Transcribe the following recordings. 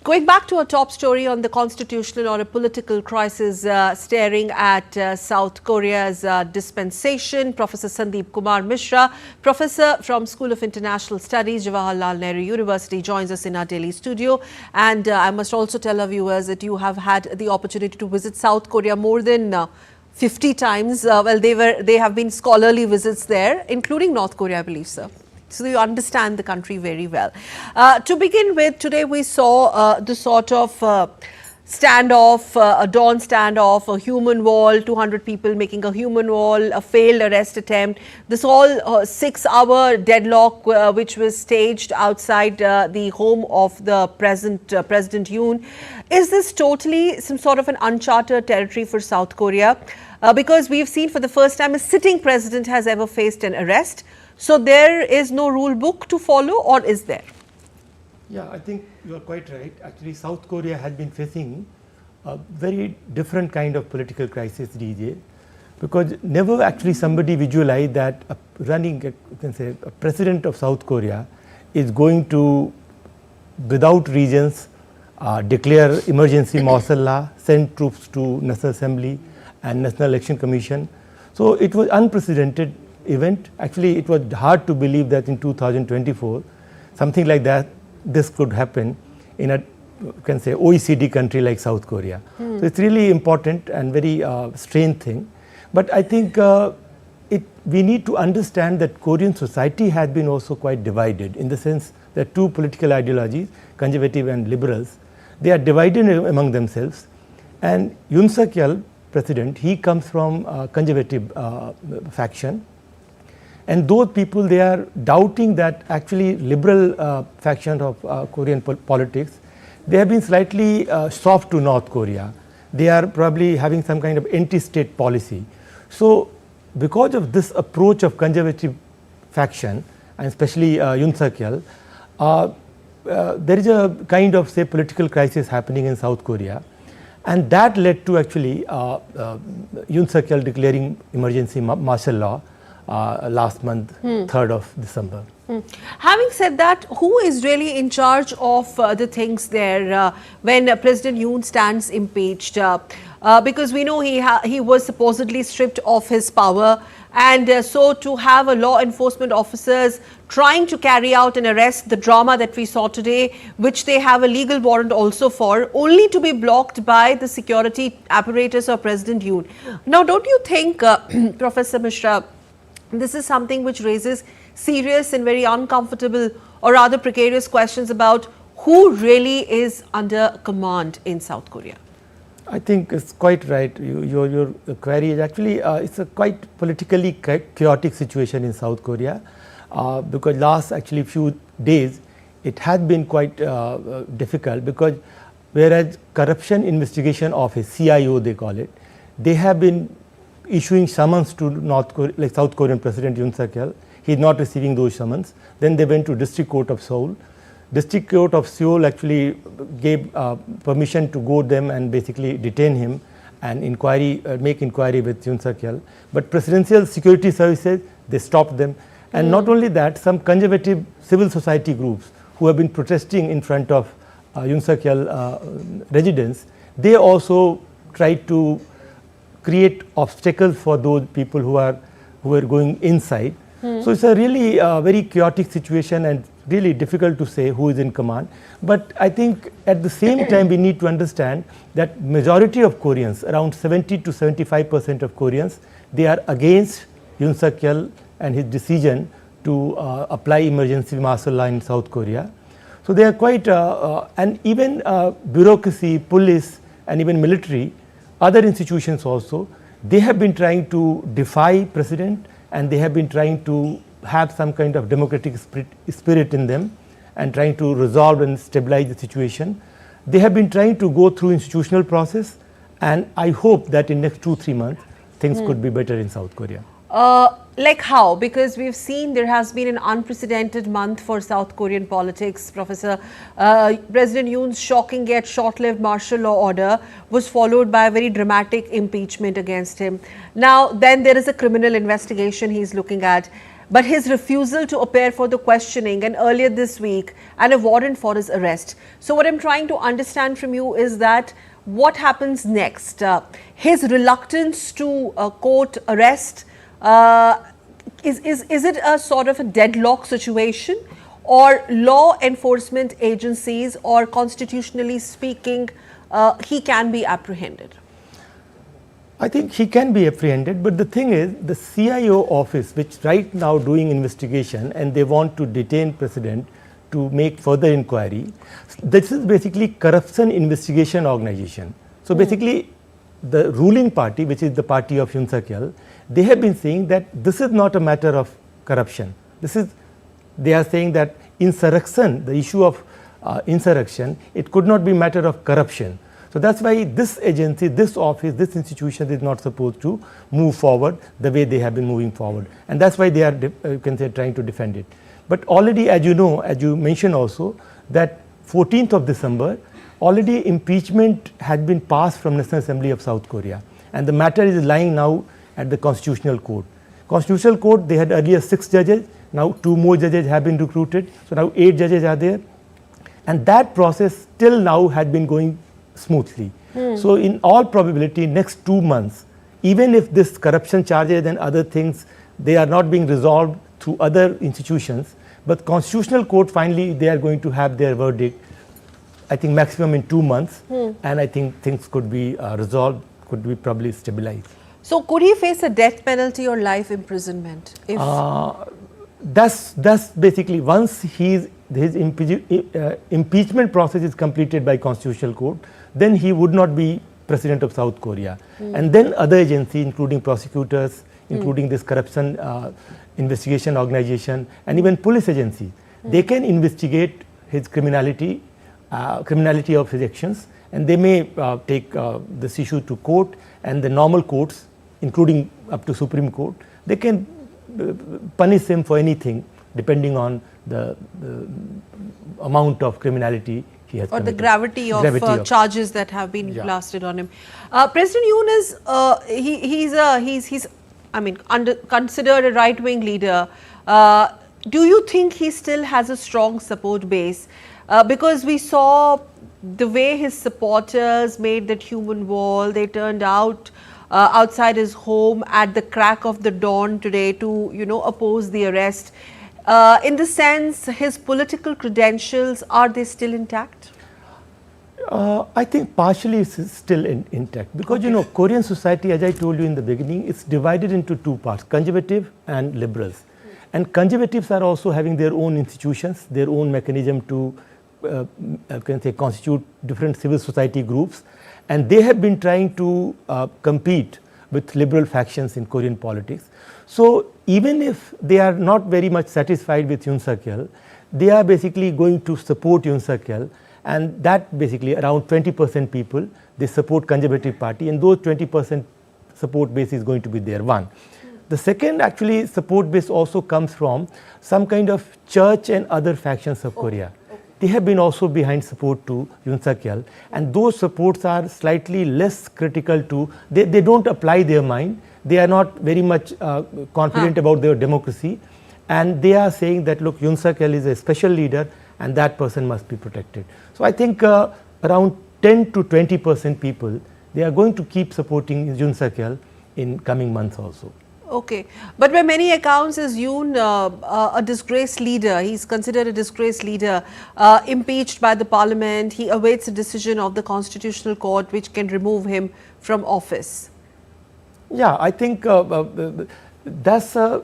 Going back to our top story on the constitutional or a political crisis staring at South Korea's dispensation, Professor Sandeep Kumar Mishra, professor from School of International Studies, Jawaharlal Nehru University, joins us in our daily studio. And I must also tell our viewers that you have had the opportunity to visit South Korea more than 50 times. They have been scholarly visits there, including North Korea, I believe, sir. So you understand the country very well. To begin with, today we saw the sort of standoff, a dawn standoff, a human wall, 200 people making a human wall, a failed arrest attempt. This all 6-hour deadlock which was staged outside the home of the President Yoon. Is this totally some sort of an uncharted territory for South Korea? Because we've seen for the first time a sitting president has ever faced an arrest. So there is no rule book to follow, or is there? Yeah, I think you are quite right. Actually, South Korea has been facing a very different kind of political crisis these days, because never actually somebody visualized that a president of South Korea is going to, without reasons, declare emergency martial law, send troops to National Assembly and National Election Commission. So it was unprecedented event. Actually, it was hard to believe that in 2024 something like that this could happen in a OECD country like South Korea. So it's really important and very strange thing. But I think we need to understand that Korean society has been also quite divided, in the sense that two political ideologies, conservative and liberals, they are divided among themselves. And Yoon Suk Yeol, president, he comes from a conservative faction. And those people, they are doubting that actually liberal faction of Korean politics, they have been slightly soft to North Korea. They are probably having some kind of anti-state policy. So because of this approach of conservative faction, and especially Yoon Suk Yeol, there is a kind of, say, political crisis happening in South Korea. And that led to actually Yoon Suk Yeol declaring emergency martial law last month, 3rd of December. Having said that, who is really in charge of the things there when President Yoon stands impeached? Because we know he was supposedly stripped of his power, and so to have a law enforcement officers trying to carry out an arrest, the drama that we saw today, which they have a legal warrant also for, only to be blocked by the security apparatus of President Yoon. Now, don't you think, Professor Mishra, this is something which raises serious and very uncomfortable, or rather precarious, questions about who really is under command in South Korea? I think it's quite right. Your query is actually, it's a quite politically chaotic situation in South Korea, because last actually few days it has been quite difficult, because whereas Corruption Investigation Office, CIO they call it, they have been issuing summons to South Korean President Yoon Suk Yeol. He is not receiving those summons. Then they went to District Court of Seoul. District Court of Seoul actually gave permission to go them and basically detain him and make inquiry with Yoon Suk Yeol. But Presidential Security Services, they stopped them. And not only that, some conservative civil society groups who have been protesting in front of Yoon Suk Yeol residence, they also tried to create obstacles for those people who are going inside. So it's a really very chaotic situation and really difficult to say who is in command. But I think at the same time we need to understand that majority of Koreans, around 70 to 75% of Koreans, they are against Yoon Suk Yeol and his decision to apply emergency martial law in South Korea. So they are quite, and even bureaucracy, police and even military, other institutions also, they have been trying to defy president, and they have been trying to have some kind of democratic spirit in them and trying to resolve and stabilize the situation. They have been trying to go through institutional process, and I hope that in next 2-3 months things could be better in South Korea. Like how? Because we've seen there has been an unprecedented month for South Korean politics, Professor. President Yoon's shocking yet short-lived martial law order was followed by a very dramatic impeachment against him. Now, then there is a criminal investigation he's looking at. but his refusal to appear for the questioning and earlier this week and a warrant for his arrest. So what I'm trying to understand from you is that what happens next? His reluctance to court arrest, is it a sort of a deadlock situation, or law enforcement agencies, or constitutionally speaking, he can be apprehended? I think he can be apprehended, but the thing is, the CIO office, which right now doing investigation and they want to detain President to make further inquiry, this is basically corruption investigation organization. So basically, the ruling party, which is the party of Yoon Suk Yeol, they have been saying that this is not a matter of corruption. They are saying that insurrection, the issue of insurrection, it could not be a matter of corruption. So that's why this agency, this office, this institution is not supposed to move forward the way they have been moving forward. And that's why they are, you can say, trying to defend it. But already, as you know, as you mentioned also, that 14th of December, already impeachment had been passed from National Assembly of South Korea. And the matter is lying now at the Constitutional Court. Constitutional Court, they had earlier 6 judges, now 2 more judges have been recruited. So now 8 judges are there. And that process till now had been going smoothly. So in all probability, next 2 months, even if this corruption charges and other things, they are not being resolved through other institutions, but Constitutional Court finally they are going to have their verdict, I think maximum in 2 months, and I think things could be resolved, could be probably stabilized. So could he face a death penalty or life imprisonment? If that's basically once his impeachment process is completed by Constitutional Court, then he would not be President of South Korea. And then other agencies, including prosecutors, including this corruption investigation organization, and even police agency, they can investigate his criminality of his actions, and they may take this issue to court, and the normal courts, including up to Supreme Court, they can punish him for anything depending on the amount of criminality he has committed. Or the gravity of charges that have been blasted on him. President Yoon is he's considered a right-wing leader. Do you think he still has a strong support base? Because we saw the way his supporters made that human wall. They turned out outside his home at the crack of the dawn today to oppose the arrest. In the sense, his political credentials, are they still intact? I think partially it's still intact, because Korean society, as I told you in the beginning, it's divided into 2 parts, conservative and liberals. And conservatives are also having their own institutions, their own mechanism to constitute different civil society groups, and they have been trying to compete with liberal factions in Korean politics. So even if they are not very much satisfied with Yoon Suk Yeol, they are basically going to support Yoon Suk Yeol, and that basically around 20% people, they support Conservative Party, and those 20% support base is going to be there, one. The second actually support base also comes from some kind of church and other factions of Korea. They have been also behind support to Yoon Suk Yeol, and those supports are slightly less critical to, they don't apply their mind, they are not very much confident about their democracy, and they are saying that look, Yoon Suk Yeol is a special leader and that person must be protected. So I think around 10 to 20% people, they are going to keep supporting Yoon Suk Yeol in coming months also. Okay, but by many accounts is Yoon a disgraced leader. He's considered a disgraced leader, impeached by the parliament. He awaits a decision of the Constitutional Court which can remove him from office. Yeah, I think that's a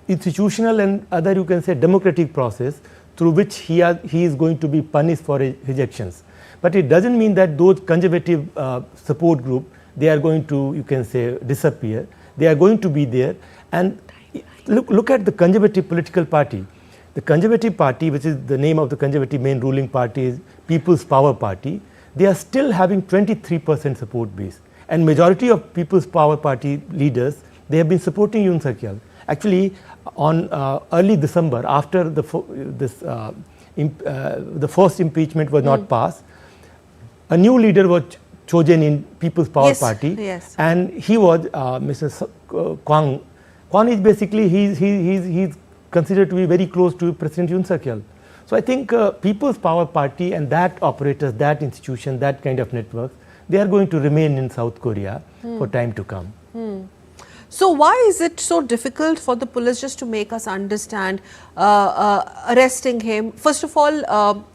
institutional and other, you can say, democratic process through which he is going to be punished for his actions. But it doesn't mean that those conservative support group, they are going to, you can say, disappear. They are going to be there. And look at the Conservative political party. The Conservative Party, which is the name of the Conservative main ruling party, is People's Power Party. They are still having 23% support base. And majority of People's Power Party leaders, they have been supporting Yoon Suk Yeol. Actually, on early December, after the first impeachment was not passed, a new leader was chosen in People's Power Party, and he was Mr. Kwang. Kwang is basically he's considered to be very close to President Yoon Suk Yeol. So I think People's Power Party and that operators, that institution, that kind of networks, they are going to remain in South Korea for time to come. So why is it so difficult for the police, just to make us understand, arresting him? First of all,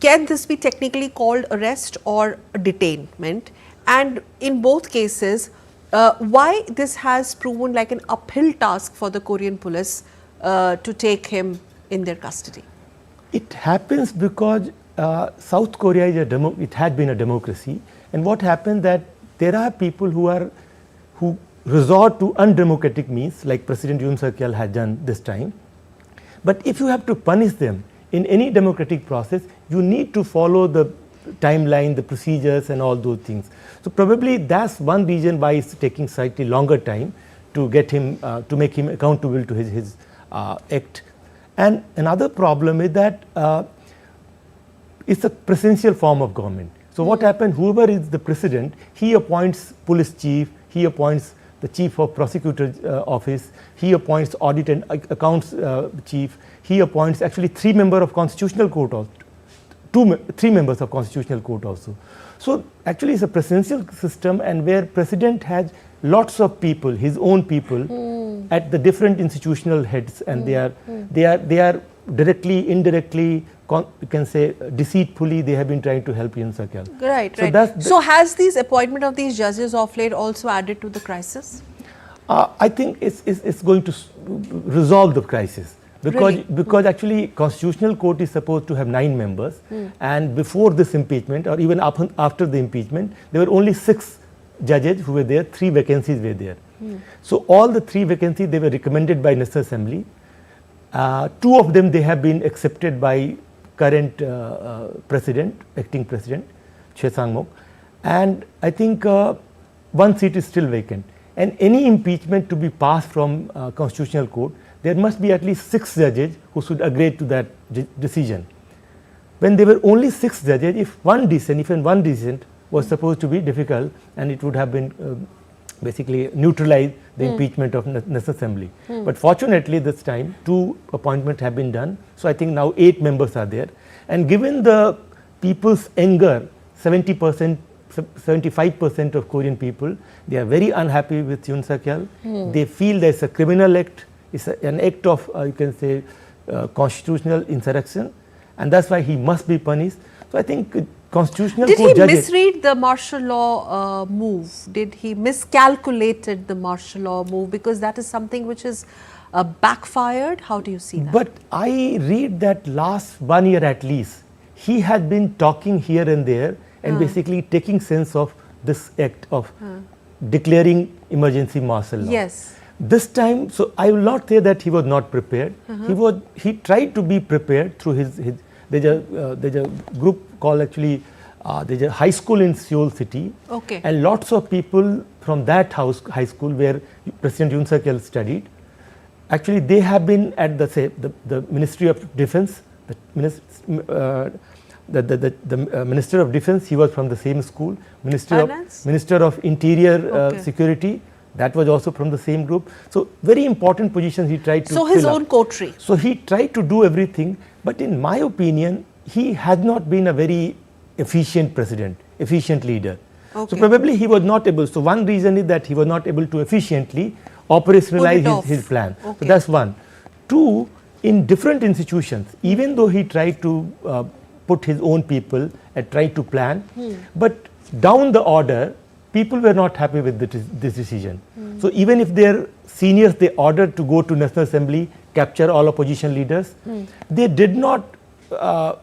can this be technically called arrest or detainment? And in both cases, why this has proven like an uphill task for the Korean police to take him in their custody? It happens because South Korea is it had been a democracy, and what happened that there are people who resort to undemocratic means, like President Yoon Suk Yeol had done this time. But if you have to punish them in any democratic process, you need to follow the timeline, the procedures and all those things. So probably that's one reason why it's taking slightly longer time to get him, to make him accountable to his act. And another problem is that it's a presidential form of government. So what happened, whoever is the president, he appoints police chief, he appoints the chief of prosecutor's office, he appoints audit and accounts chief, he appoints actually 3 members of constitutional court also, 3 members of constitutional court also. So actually it's a presidential system, and where president has lots of people, his own people at the different institutional heads, and they are directly, indirectly, you can say deceitfully, they have been trying to help Yoon Suk Yeol. Right, so right. So has these appointment of these judges of late also added to the crisis? I think it's going to resolve the crisis. Because actually Constitutional Court is supposed to have 9 members, and before this impeachment or even after the impeachment, there were only 6 judges who were there, 3 vacancies were there. So all the 3 vacancies, they were recommended by National Assembly. 2 of them, they have been accepted by current president, acting president, Choi Sang-mok, and I think 1 seat is still vacant. And any impeachment to be passed from Constitutional Court, there must be at least 6 judges who should agree to that decision. When there were only 6 judges, if one dissent was supposed to be difficult, and it would have been basically neutralize the impeachment of National Assembly. But fortunately this time 2 appointments have been done. So I think now 8 members are there. And given the people's anger, 70%, 75% of Korean people, they are very unhappy with Yoon Suk Yeol. They feel there's a criminal act. It's an act of, you can say, constitutional insurrection, and that's why he must be punished. So I think constitutional court judges. Did he misread the martial law move? Did he miscalculated the martial law move? Because that is something which is backfired. How do you see that? But I read that last 1 year at least, he had been talking here and there and basically taking sense of this act of declaring emergency martial law. Yes. This time, so I will not say that he was not prepared. He tried to be prepared through his there's a group called actually, there's a high school in Seoul city. Okay. And lots of people from that high school where President Yoon Suk Yeol studied, actually they have been at the Ministry of Defense, the Minister of Defense, he was from the same school. Minister of Interior Security, that was also from the same group. So very important positions he tried to So his own coterie. So he tried to do everything, but in my opinion, he has not been a very efficient president, efficient leader. Okay. So probably he was not able. So one reason is that he was not able to efficiently operationalize his plan. Okay. So that's one. 2, in different institutions, even though he tried to put his own people and tried to plan, but down the order, people were not happy with this decision. So even if their seniors, they ordered to go to National Assembly, capture all opposition leaders, they did not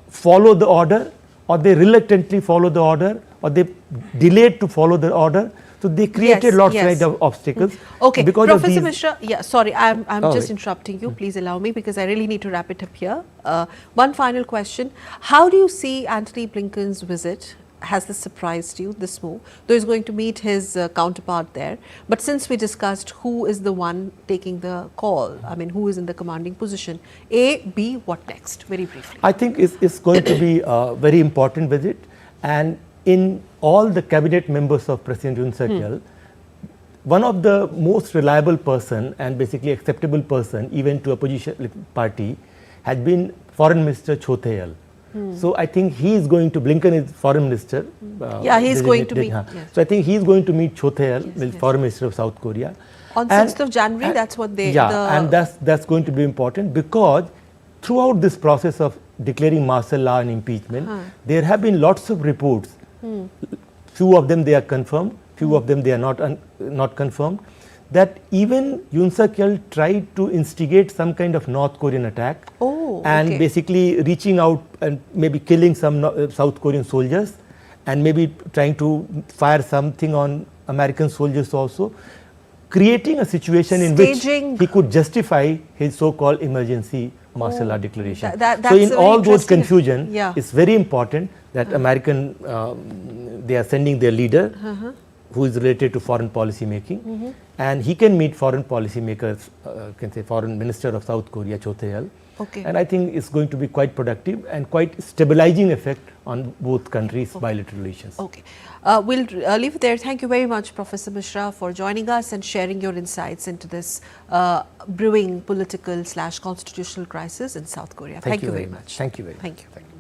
follow the order, or they reluctantly followed the order, or they delayed to follow the order. So they created lots of obstacles. Okay, because Professor Mishra, sorry, I'm just right. interrupting you. Please allow me, because I really need to wrap it up here. One final question. How do you see Antony Blinken's visit? Has this surprised you, this move? Though he's going to meet his counterpart there. But since we discussed who is the one taking the call, I mean, who is in the commanding position, A, B, what next? Very briefly. I think it's going to be a very important visit. And in all the cabinet members of President Yoon Suk Yeol, one of the most reliable person and basically acceptable person even to opposition party has been Foreign Minister Cho Tae-yeol. So I think he is going to, Blinken is Foreign Minister. Yeah, he is going to meet. Yes. So I think he is going to meet Cho Tae-yeol, Foreign Minister of South Korea. On 6th of January, that's what they... Yeah, and that's going to be important because throughout this process of declaring martial law and impeachment, there have been lots of reports. Few of them they are confirmed, few of them they are not confirmed, that even Yoon Suk Yeol tried to instigate some kind of North Korean attack and basically reaching out and maybe killing some South Korean soldiers and maybe trying to fire something on American soldiers also, creating a situation in which he could justify his so-called emergency martial law declaration. So in all those confusion, it's very important that American, they are sending their leader who is related to foreign policy making, and he can meet foreign policy makers, can say Foreign Minister of South Korea, Cho Tae-yeol. And I think it's going to be quite productive and quite stabilizing effect on both countries' bilateral relations. We'll leave it there. Thank you very much, Professor Mishra, for joining us and sharing your insights into this brewing political / constitutional crisis in South Korea. Thank you very much. Thank you very much. Thank you.